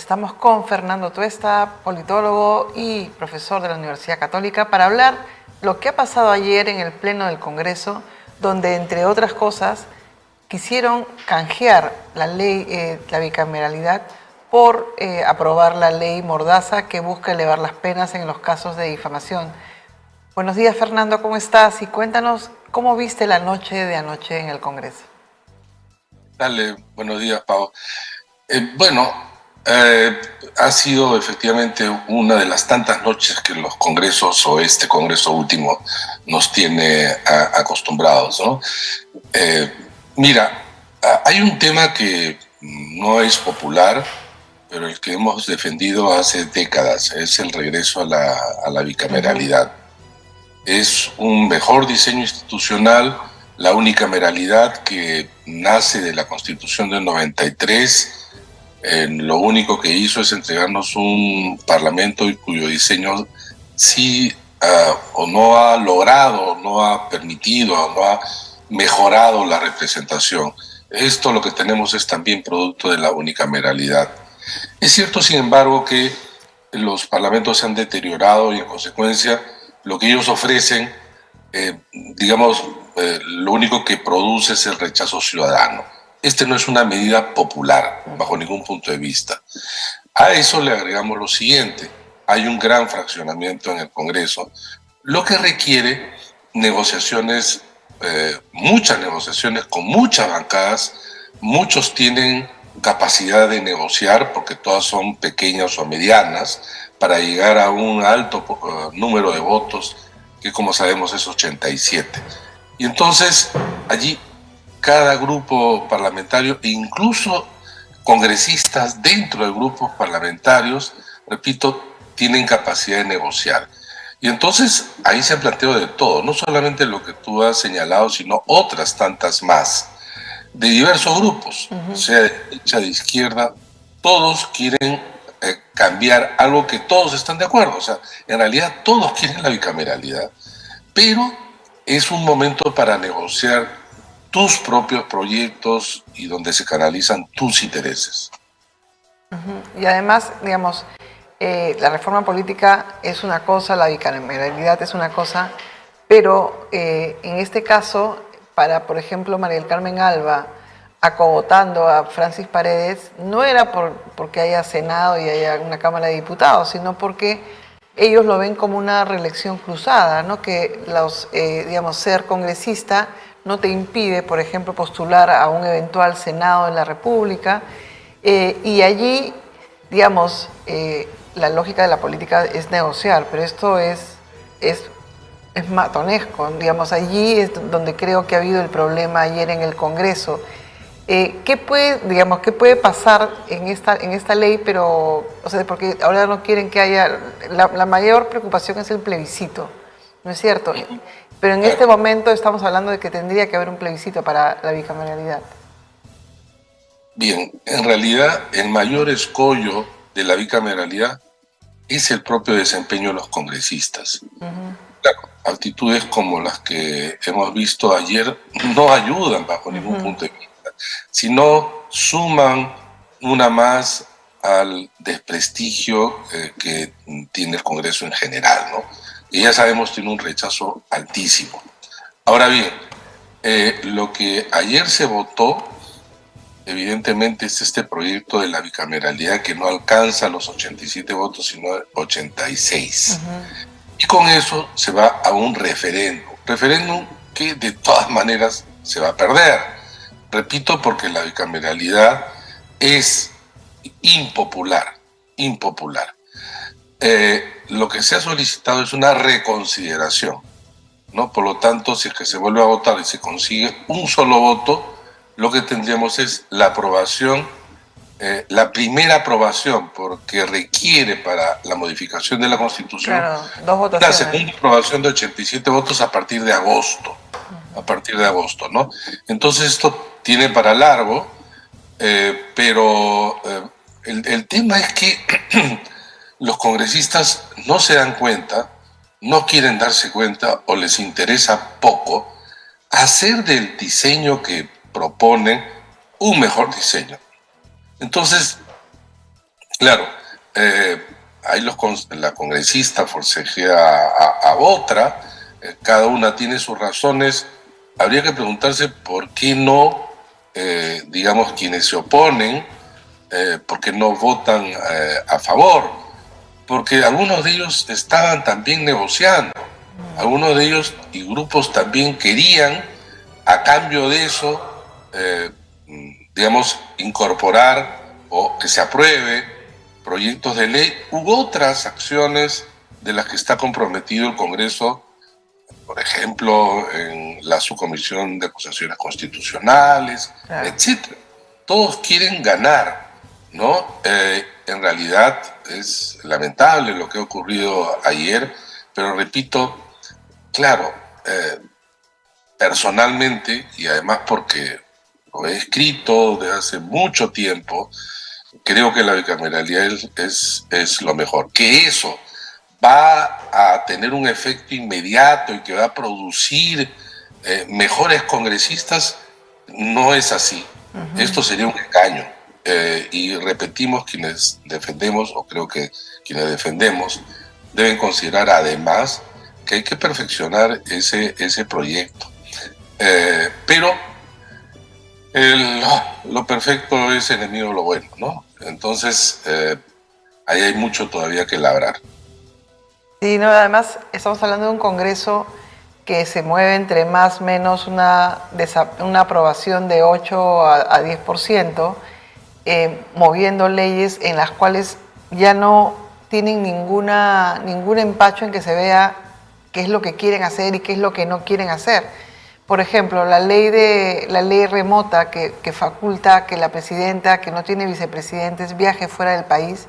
Estamos con Fernando Tuesta, politólogo y profesor de la Universidad Católica, para hablar lo que ha pasado ayer en el Pleno del Congreso, donde, entre otras cosas, quisieron canjear la ley, la bicameralidad, por aprobar la ley Mordaza, que busca elevar las penas en los casos de difamación. Buenos días, Fernando, ¿cómo estás? Y cuéntanos cómo viste la noche de anoche en el Congreso. Dale, buenos días, Pau. Ha sido efectivamente una de las tantas noches que los congresos o este congreso último nos tiene acostumbrados, ¿no? Mira, hay un tema que no es popular, pero el que hemos defendido hace décadas, es el regreso a la bicameralidad. Es un mejor diseño institucional, la unicameralidad que nace de la Constitución del 93. Lo único que hizo es entregarnos un parlamento cuyo diseño sí o no ha logrado, no ha permitido, o no ha mejorado la representación. Esto lo que tenemos es también producto de la unicameralidad. Es cierto, sin embargo, que los parlamentos se han deteriorado y en consecuencia lo que ellos ofrecen, lo único que produce es el rechazo ciudadano. Este no es una medida popular, bajo ningún punto de vista. A eso le agregamos lo siguiente: hay un gran fraccionamiento en el Congreso, lo que requiere negociaciones, muchas negociaciones con muchas bancadas. Muchos tienen capacidad de negociar porque todas son pequeñas o medianas para llegar a un alto número de votos, que como sabemos es 87. Y entonces allí cada grupo parlamentario e incluso congresistas dentro de grupos parlamentarios, repito, tienen capacidad de negociar. Y entonces ahí se ha planteado de todo, no solamente lo que tú has señalado, sino otras tantas más, de diversos grupos, sea de derecha, de izquierda. Todos quieren cambiar algo que todos están de acuerdo. O sea, en realidad todos quieren la bicameralidad, pero es un momento para negociar tus propios proyectos y donde se canalizan tus intereses. Y además, digamos, la reforma política es una cosa, la bicameralidad es una cosa, pero en este caso, para, por ejemplo, María del Carmen Alba acogotando a Francis Paredes, no era porque haya Senado y haya una Cámara de Diputados, sino porque ellos lo ven como una reelección cruzada, ¿no? Que ser congresista no te impide, por ejemplo, postular a un eventual Senado de la República. Y allí, la lógica de la política es negociar, pero esto es matonesco. Allí es donde creo que ha habido el problema ayer en el Congreso. ¿Qué puede pasar en esta ley? Pero, porque ahora no quieren que haya... La mayor preocupación es el plebiscito, ¿no es cierto? Pero en este momento estamos hablando de que tendría que haber un plebiscito para la bicameralidad. Bien, en realidad el mayor escollo de la bicameralidad es el propio desempeño de los congresistas. Claro, actitudes como las que hemos visto ayer no ayudan bajo ningún punto de vista, sino suman una más al desprestigio que tiene el Congreso en general, ¿no? Y ya sabemos, tiene un rechazo altísimo. Ahora bien, lo que ayer se votó, evidentemente, es este proyecto de la bicameralidad que no alcanza los 87 votos, sino 86. Y con eso se va a un referéndum que de todas maneras se va a perder. Repito, porque la bicameralidad es impopular. Lo que se ha solicitado es una reconsideración, ¿no? Por lo tanto, si es que se vuelve a votar y se consigue un solo voto, lo que tendríamos es la aprobación, la primera aprobación, porque requiere para la modificación de la Constitución, claro, 2 votaciones. La segunda aprobación de 87 votos a partir de agosto. ¿No? Entonces esto tiene para largo, pero el tema es que los congresistas no se dan cuenta, no quieren darse cuenta o les interesa poco hacer del diseño que proponen un mejor diseño. Entonces, Claro, ahí la congresista forcejea a otra, cada una tiene sus razones. Habría que preguntarse por qué no, digamos, quienes se oponen, por qué no votan a favor, porque algunos de ellos estaban también negociando, algunos de ellos y grupos también querían, a cambio de eso, digamos, incorporar o que se apruebe proyectos de ley u otras acciones de las que está comprometido el Congreso, por ejemplo, en la subcomisión de acusaciones constitucionales, Claro. etcétera. Todos quieren ganar, ¿no? En realidad es lamentable lo que ha ocurrido ayer, pero repito, claro, personalmente, y además porque lo he escrito desde hace mucho tiempo, creo que la bicameralidad es lo mejor. Que eso va a tener un efecto inmediato y que va a producir mejores congresistas, no es así. Esto sería un engaño. Y repetimos, quienes defendemos, o creo que quienes defendemos, deben considerar además que hay que perfeccionar ese proyecto. Pero lo perfecto es enemigo de lo bueno, ¿no? Entonces, ahí hay mucho todavía que labrar. Sí, no, además estamos hablando de un Congreso que se mueve entre más o menos una aprobación de 8 a 10%, moviendo leyes en las cuales ya no tienen ningún empacho en que se vea qué es lo que quieren hacer y qué es lo que no quieren hacer. Por ejemplo, la ley remota que faculta que la presidenta, que no tiene vicepresidentes, viaje fuera del país,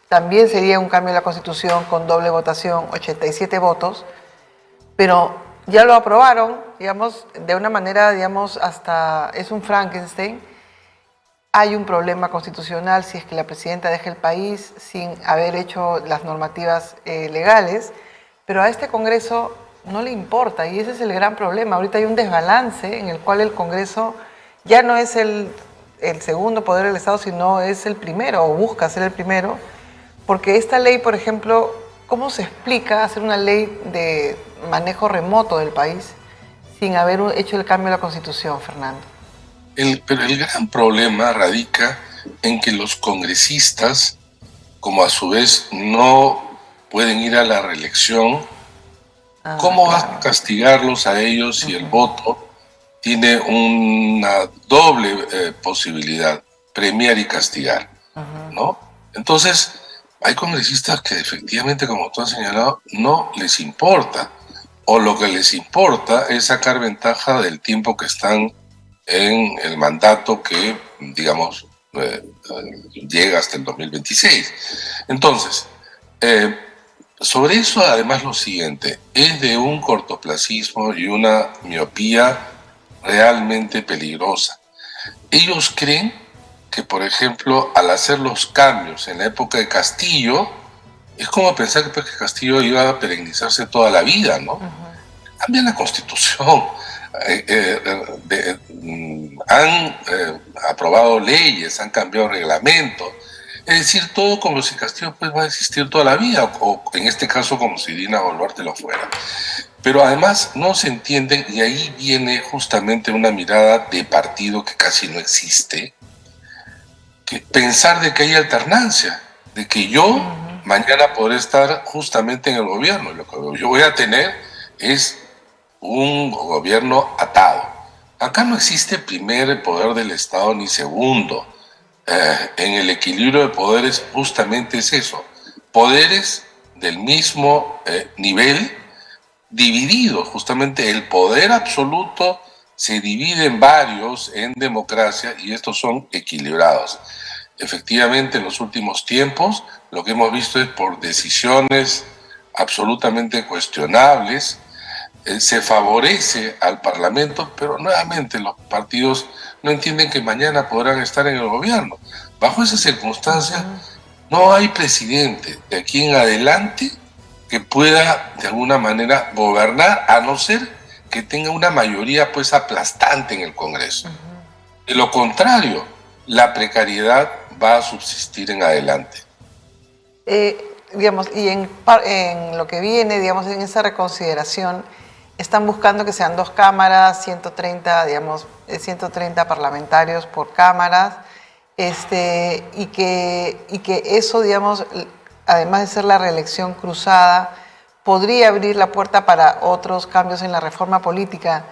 también sería un cambio en la Constitución con doble votación, 87 votos, pero ya lo aprobaron, digamos, de una manera, digamos, hasta es un Frankenstein. Hay un problema constitucional si es que la presidenta deja el país sin haber hecho las normativas legales, pero a este Congreso no le importa y ese es el gran problema. Ahorita hay un desbalance en el cual el Congreso ya no es el segundo poder del Estado, sino es el primero o busca ser el primero, porque esta ley, por ejemplo, ¿cómo se explica hacer una ley de manejo remoto del país sin haber hecho el cambio a la Constitución, Fernando? Pero el gran problema radica en que los congresistas, como a su vez no pueden ir a la reelección, ¿cómo vas a castigarlos a ellos si el voto tiene una doble posibilidad, premiar y castigar, ¿no? Entonces, hay congresistas que efectivamente, como tú has señalado, no les importa, o lo que les importa es sacar ventaja del tiempo que están en el mandato que, digamos, llega hasta el 2026. Entonces, sobre eso, además, lo siguiente, es de un cortoplacismo y una miopía realmente peligrosa. Ellos creen que, por ejemplo, al hacer los cambios en la época de Castillo, es como pensar que, pues, que Castillo iba a perennizarse toda la vida, ¿no? Cambian la Constitución, han aprobado leyes, han cambiado reglamentos. Es decir, todo como si Castillo pues va a existir toda la vida, o en este caso como si Dina Boluarte lo fuera. Pero además no se entienden, y ahí viene justamente una mirada de partido que casi no existe, que pensar de que hay alternancia, de que yo mañana podré estar justamente en el gobierno. Lo que yo voy a tener es un gobierno atado. Acá no existe primer poder del Estado ni segundo. En el equilibrio de poderes justamente es eso. Poderes del mismo nivel, divididos. Justamente el poder absoluto se divide en varios en democracia y estos son equilibrados. Efectivamente, en los últimos tiempos lo que hemos visto es por decisiones absolutamente cuestionables, se favorece al Parlamento, pero nuevamente los partidos no entienden que mañana podrán estar en el gobierno. Bajo esas circunstancias, no hay presidente de aquí en adelante que pueda de alguna manera gobernar, a no ser que tenga una mayoría pues aplastante en el Congreso. De lo contrario, la precariedad va a subsistir en adelante. Digamos, y en lo que viene, digamos, en esa reconsideración, están buscando que sean 2 cámaras, 130, digamos, 130 parlamentarios por cámaras, y que eso, digamos, además de ser la reelección cruzada, podría abrir la puerta para otros cambios en la reforma política.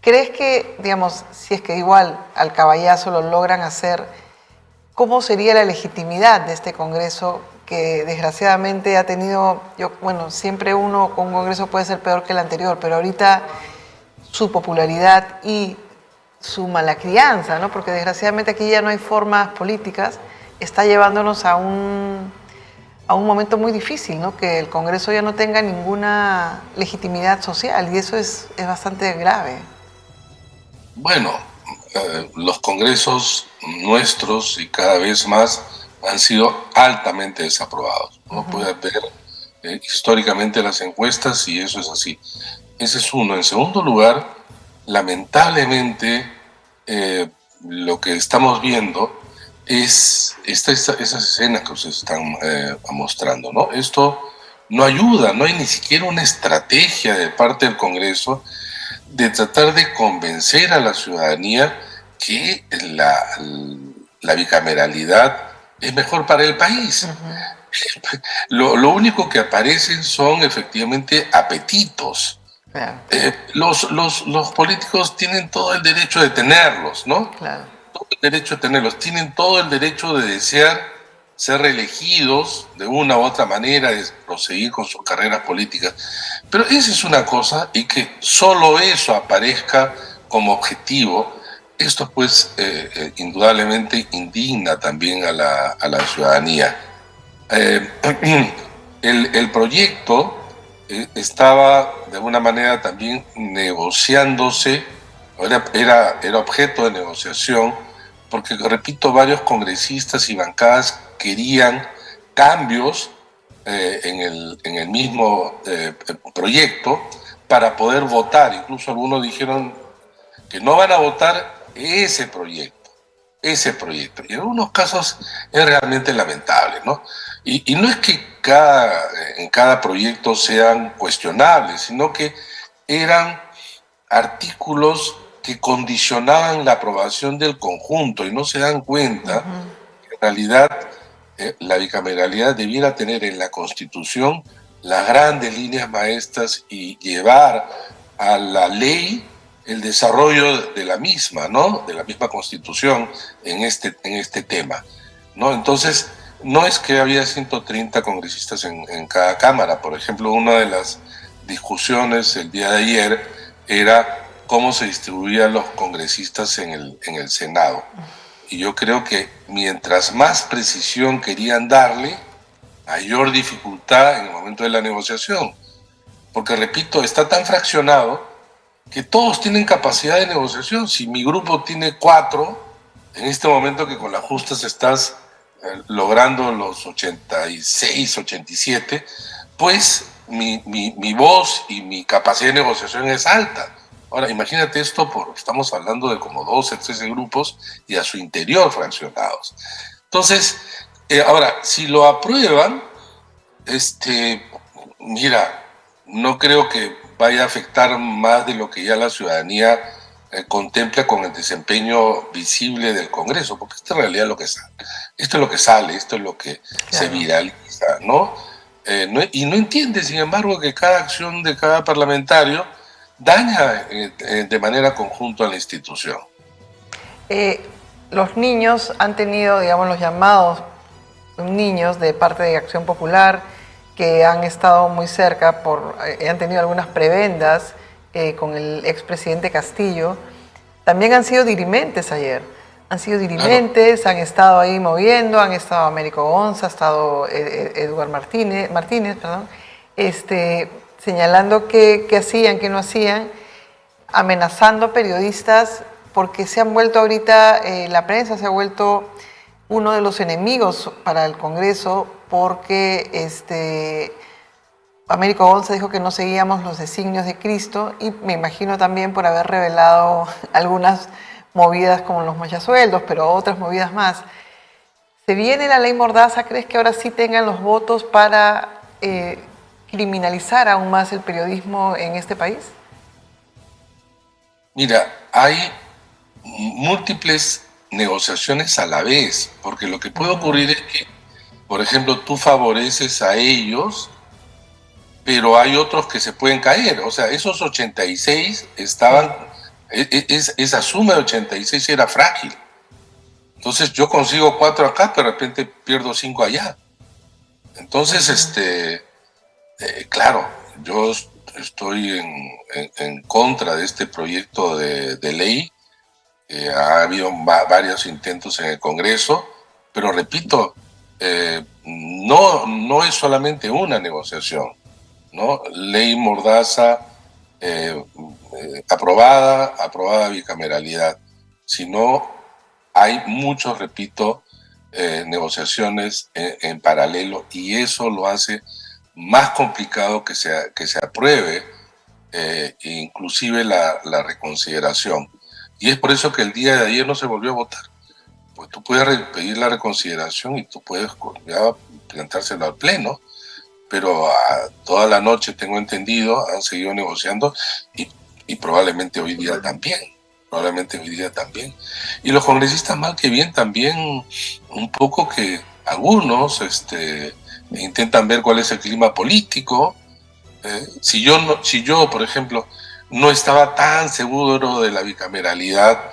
¿Crees que, digamos, si es que igual al caballazo lo logran hacer, cómo sería la legitimidad de este Congreso que desgraciadamente ha tenido, bueno, siempre uno con un Congreso puede ser peor que el anterior, pero ahorita su popularidad y su mala crianza, ¿no? Porque desgraciadamente aquí ya no hay formas políticas, está llevándonos a un momento muy difícil, ¿no? Que el Congreso ya no tenga ninguna legitimidad social y eso es bastante grave. Bueno, los congresos nuestros y cada vez más han sido altamente desaprobados. Uno puede ver históricamente las encuestas y eso es así. Ese es uno. En segundo lugar, lamentablemente, lo que estamos viendo es esas escenas que ustedes están mostrando, ¿no? Esto no ayuda, no hay ni siquiera una estrategia de parte del Congreso de tratar de convencer a la ciudadanía que la bicameralidad es mejor para el país. Lo único que aparecen son efectivamente apetitos. Claro. Los políticos tienen todo el derecho de tenerlos, ¿no? Claro. Todo el derecho de tenerlos, tienen todo el derecho de desear ser reelegidos de una u otra manera, de proseguir con sus carreras políticas. Pero esa es una cosa, y que solo eso aparezca como objetivo, esto pues indudablemente indigna también a la ciudadanía. El proyecto estaba de alguna manera también negociándose, era objeto de negociación, porque repito, varios congresistas y bancadas querían cambios en el mismo proyecto para poder votar. Incluso algunos dijeron que no van a votar ese proyecto. Y en algunos casos es realmente lamentable, ¿no? Y no es que en cada proyecto sean cuestionables, sino que eran artículos que condicionaban la aprobación del conjunto y no se dan cuenta que en realidad la bicameralidad debiera tener en la Constitución las grandes líneas maestras y llevar a la ley el desarrollo de la misma, ¿no? De la misma Constitución en este tema, ¿no? Entonces, no es que había 130 congresistas en cada cámara. Por ejemplo, una de las discusiones el día de ayer era cómo se distribuían los congresistas en el Senado. Y yo creo que mientras más precisión querían darle, mayor dificultad en el momento de la negociación. Porque, repito, está tan fraccionado que todos tienen capacidad de negociación. Si mi grupo tiene 4, en este momento que con las justas estás logrando los 86, 87, pues mi voz y mi capacidad de negociación es alta. Ahora, imagínate esto, estamos hablando de como 12, 13 grupos y a su interior fraccionados. Entonces, ahora, si lo aprueban, mira, no creo que vaya a afectar más de lo que ya la ciudadanía contempla con el desempeño visible del Congreso, porque esto en realidad es lo que sale. Esto es lo que sale, esto es lo que se viraliza, ¿no? Y no entiende, sin embargo, que cada acción de cada parlamentario daña de manera conjunta a la institución. Los niños han tenido, digamos, los llamados niños de parte de Acción Popular que han estado muy cerca, han tenido algunas prebendas con el expresidente Castillo. También han sido dirimentes ayer. Han sido dirimentes, han estado ahí moviendo, han estado Américo Gonza, ha estado Eduardo Martínez, señalando qué hacían, qué no hacían, amenazando periodistas, porque se han vuelto ahorita, la prensa se ha vuelto uno de los enemigos para el Congreso, porque Américo Gonza dijo que no seguíamos los designios de Cristo, y me imagino también por haber revelado algunas movidas como los mochasueldos, pero otras movidas más. ¿Se viene la ley Mordaza? ¿Crees que ahora sí tengan los votos para criminalizar aún más el periodismo en este país? Mira, hay múltiples negociaciones a la vez, porque lo que puede ocurrir es que, por ejemplo, tú favoreces a ellos, pero hay otros que se pueden caer. O sea, esos 86 estaban, esa suma de 86 era frágil. Entonces yo consigo 4 acá, pero de repente pierdo 5 allá. Entonces, claro, yo estoy en contra de este proyecto de ley. Ha habido varios intentos en el Congreso, pero repito, no es solamente una negociación, ¿no? Ley Mordaza aprobada bicameralidad, sino hay muchos, repito, negociaciones en paralelo, y eso lo hace más complicado que se apruebe inclusive la reconsideración. Y es por eso que el día de ayer no se volvió a votar. Pues tú puedes pedir la reconsideración y tú puedes ya plantárselo al Pleno, pero toda la noche, tengo entendido, han seguido negociando y probablemente hoy día también. Probablemente hoy día también. Y los congresistas, mal que bien, también un poco que algunos intentan ver cuál es el clima político. Si yo, por ejemplo, no estaba tan seguro de la bicameralidad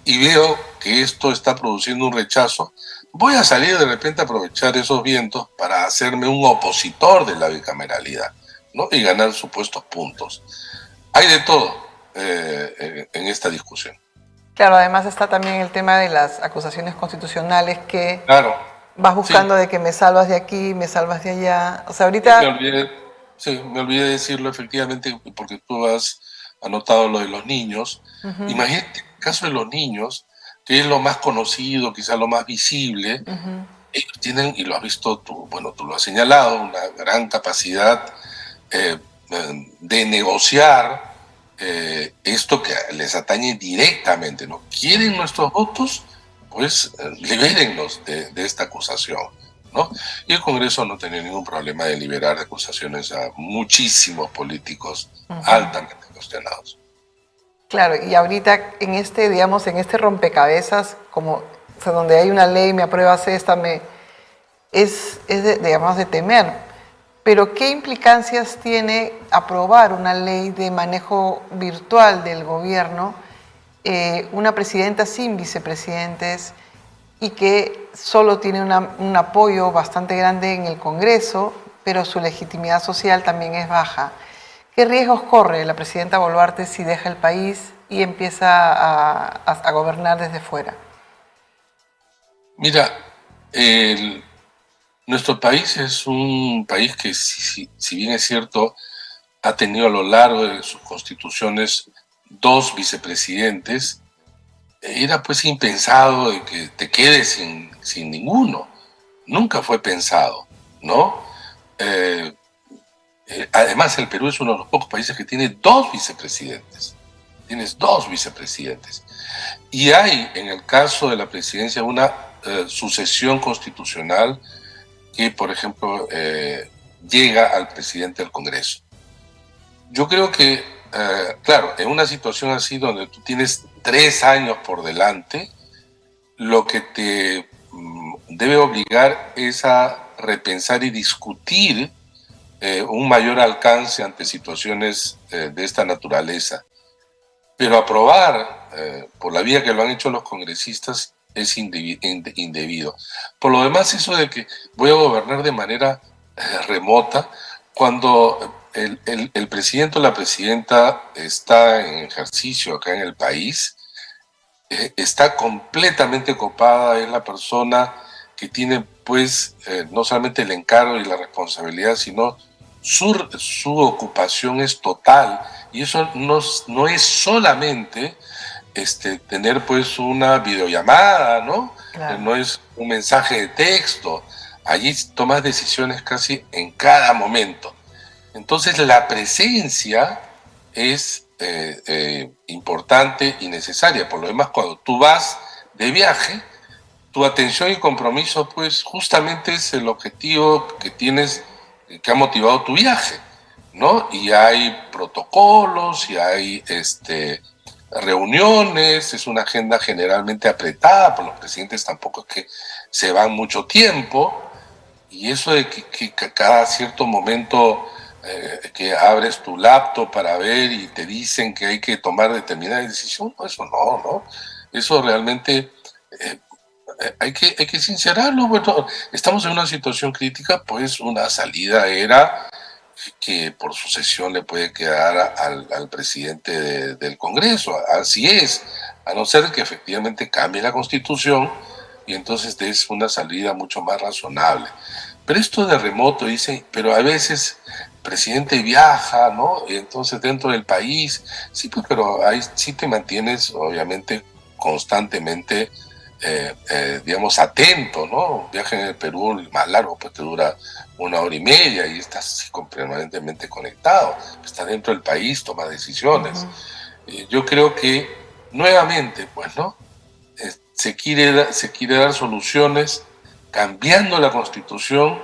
y veo que esto está produciendo un rechazo, voy a salir de repente a aprovechar esos vientos para hacerme un opositor de la bicameralidad, ¿no? Y ganar supuestos puntos. Hay de todo en esta discusión. Claro, además está también el tema de las acusaciones constitucionales que Claro, vas sí. buscando de que me salvas de aquí, me salvas de allá. O sea, Sí, ahorita... me olvidé de decirlo efectivamente, porque tú has anotado lo de los niños. Imagínate el caso de los niños, que es lo más conocido, quizá lo más visible. Ellos tienen, y lo has visto tú, bueno, tú lo has señalado, una gran capacidad de negociar esto que les atañe directamente, ¿no? ¿Quieren nuestros votos? Pues libérenlos de esta acusación, ¿no? Y el Congreso no tenía ningún problema de liberar de acusaciones a muchísimos políticos altamente cuestionados. Claro, y ahorita en este, digamos, en este rompecabezas, como, o sea, donde hay una ley, me apruebas esta, digamos, de temer. Pero ¿qué implicancias tiene aprobar una ley de manejo virtual del gobierno, una presidenta sin vicepresidentes y que solo tiene un apoyo bastante grande en el Congreso, pero su legitimidad social también es baja? ¿Qué riesgos corre la presidenta Boluarte si deja el país y empieza a gobernar desde fuera? Mira, nuestro país es un país que, si bien es cierto, ha tenido a lo largo de sus constituciones 2 vicepresidentes, era pues impensado de que te quedes sin ninguno. Nunca fue pensado, ¿no? Además, el Perú es uno de los pocos países que tiene 2 vicepresidentes. Tienes 2 vicepresidentes. Y hay, en el caso de la presidencia, una sucesión constitucional que, por ejemplo, llega al presidente del Congreso. Yo creo que, claro, en una situación así donde tú tienes 3 años por delante, lo que te debe obligar es a repensar y discutir un mayor alcance ante situaciones de esta naturaleza. Pero aprobar por la vía que lo han hecho los congresistas es indebido. Por lo demás, eso de que voy a gobernar de manera remota, cuando el presidente o la presidenta está en ejercicio acá en el país, está completamente copada, es la persona que tiene pues no solamente el encargo y la responsabilidad, sino su ocupación es total, y eso no es solamente tener pues una videollamada, ¿no? Claro. No es un mensaje de texto, allí tomas decisiones casi en cada momento. Entonces la presencia es importante y necesaria. Por lo demás, cuando tú vas de viaje, tu atención y compromiso, pues justamente es el objetivo que tienes, que ha motivado tu viaje, ¿no? Y hay protocolos, y hay reuniones, es una agenda generalmente apretada, por los presidentes tampoco es que se van mucho tiempo, y eso de que cada cierto momento que abres tu laptop para ver y te dicen que hay que tomar determinada decisión, no, eso no, ¿no? Eso realmente eh, hay que sincerarlo. Bueno, estamos en una situación crítica, pues una salida era que por sucesión le puede quedar al presidente del Congreso. Así es, a no ser que efectivamente cambie la Constitución y entonces es una salida mucho más razonable. Pero esto de remoto, dicen, pero a veces el presidente viaja, ¿no? Y entonces dentro del país, sí, pues, pero ahí sí te mantienes, obviamente, constantemente, digamos, atento, ¿no? Un viaje en el Perú, el más largo, pues te dura 1 hora y media y estás permanentemente conectado. Estás dentro del país, toma decisiones. Yo creo que, nuevamente, pues, ¿no? Se quiere dar soluciones cambiando la Constitución,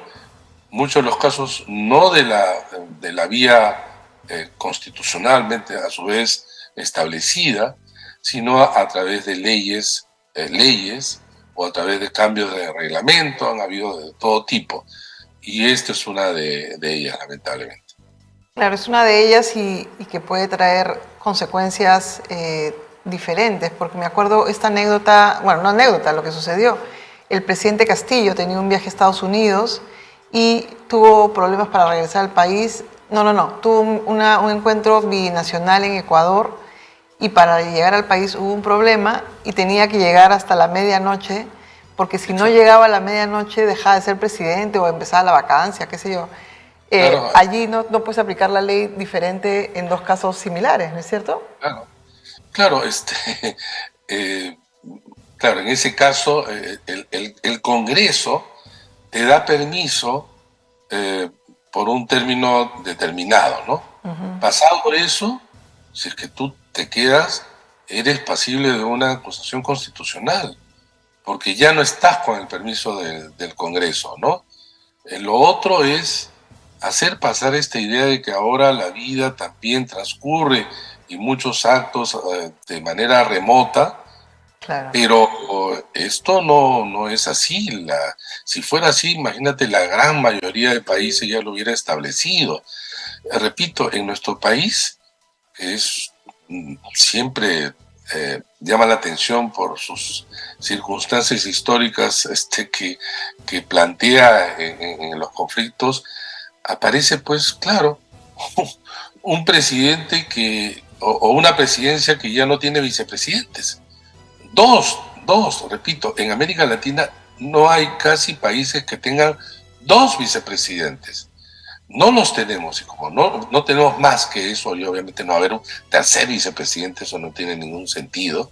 muchos de los casos no de la vía constitucionalmente a su vez establecida, sino a través de leyes o a través de cambios de reglamento, han habido de todo tipo. Y esta es una de ellas, lamentablemente. Claro, es una de ellas y que puede traer consecuencias diferentes, porque me acuerdo esta anécdota, bueno, no anécdota, lo que sucedió. El presidente Castillo tenía un viaje a Estados Unidos y tuvo problemas para regresar al país. No, tuvo un encuentro binacional en Ecuador y para llegar al país hubo un problema y tenía que llegar hasta la medianoche, porque si no llegaba a la medianoche dejaba de ser presidente o empezaba la vacancia, qué sé yo. Claro, Allí no puedes aplicar la ley diferente en dos casos similares, ¿no es cierto? claro, claro, eh, claro, en ese caso el Congreso te da permiso por un término determinado, ¿no? Pasado eso, si es que tú te quedas, eres pasible de una acusación constitucional, porque ya no estás con el permiso del Congreso, ¿no? Lo otro es hacer pasar esta idea de que ahora la vida también transcurre y muchos actos de manera remota, Claro. pero esto no es así. Si fuera así, imagínate, la gran mayoría de países ya lo hubiera establecido. Repito, en nuestro país, que es siempre llama la atención por sus circunstancias históricas que plantea en los conflictos, aparece pues claro un presidente o una presidencia que ya no tiene vicepresidentes. Repito, en América Latina no hay casi países que tengan dos vicepresidentes. No los tenemos, y como no tenemos más que eso, y obviamente no va a haber un tercer vicepresidente, eso no tiene ningún sentido,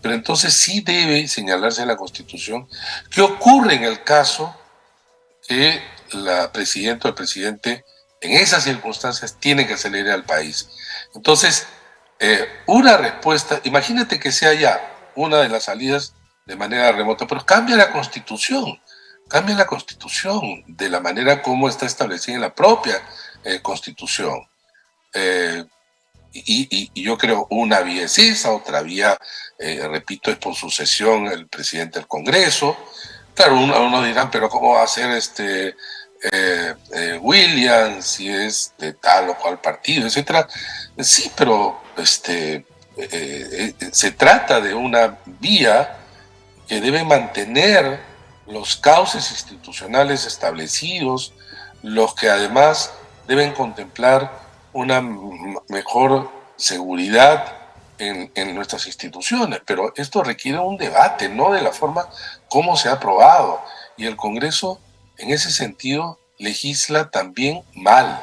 pero entonces sí debe señalarse en la Constitución qué ocurre en el caso que la presidenta o el presidente en esas circunstancias tiene que salir al país. Entonces, una respuesta, imagínate que sea ya una de las salidas de manera remota, pero cambia la constitución de la manera como está establecida en la propia constitución. Eh, y yo creo una vía es esa, otra vía, repito, es por sucesión el presidente del Congreso. Claro, uno dirán, pero ¿cómo va a ser Williams si es de tal o cual partido, etcétera? Sí, pero se trata de una vía que debe mantener los cauces institucionales establecidos, los que además deben contemplar una mejor seguridad en nuestras instituciones. Pero esto requiere un debate, no de la forma como se ha aprobado. Y el Congreso, en ese sentido, legisla también mal.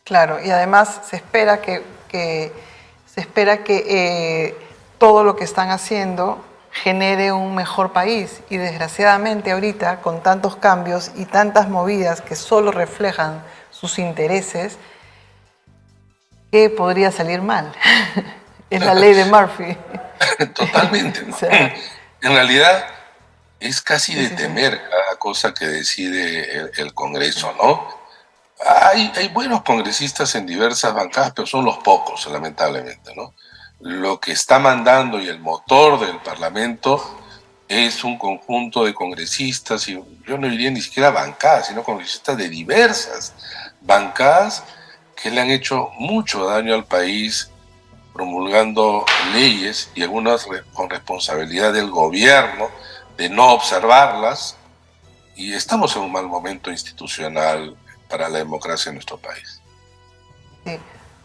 Claro, y además se espera todo lo que están haciendo genere un mejor país. Y desgraciadamente ahorita, con tantos cambios y tantas movidas que solo reflejan sus intereses, ¿qué podría salir mal? Es la ley de Murphy. Totalmente, ¿no? O sea, En realidad, es casi Sí, de sí, sí. temer cada cosa que decide el Congreso, ¿no? Hay buenos congresistas en diversas bancadas, pero son los pocos, lamentablemente, ¿no? Lo que está mandando y el motor del Parlamento es un conjunto de congresistas, y yo no diría ni siquiera bancadas, sino congresistas de diversas bancadas que le han hecho mucho daño al país, promulgando leyes y algunas con responsabilidad del gobierno de no observarlas, y estamos en un mal momento institucional para la democracia en nuestro país. Sí.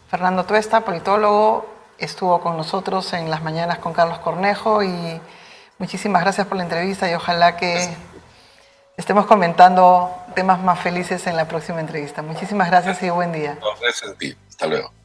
Fernando Tuesta, politólogo, estuvo con nosotros en las mañanas con Carlos Cornejo y muchísimas gracias por la entrevista y ojalá que estemos comentando temas más felices en la próxima entrevista. Muchísimas gracias y buen día. Gracias a ti. Hasta luego.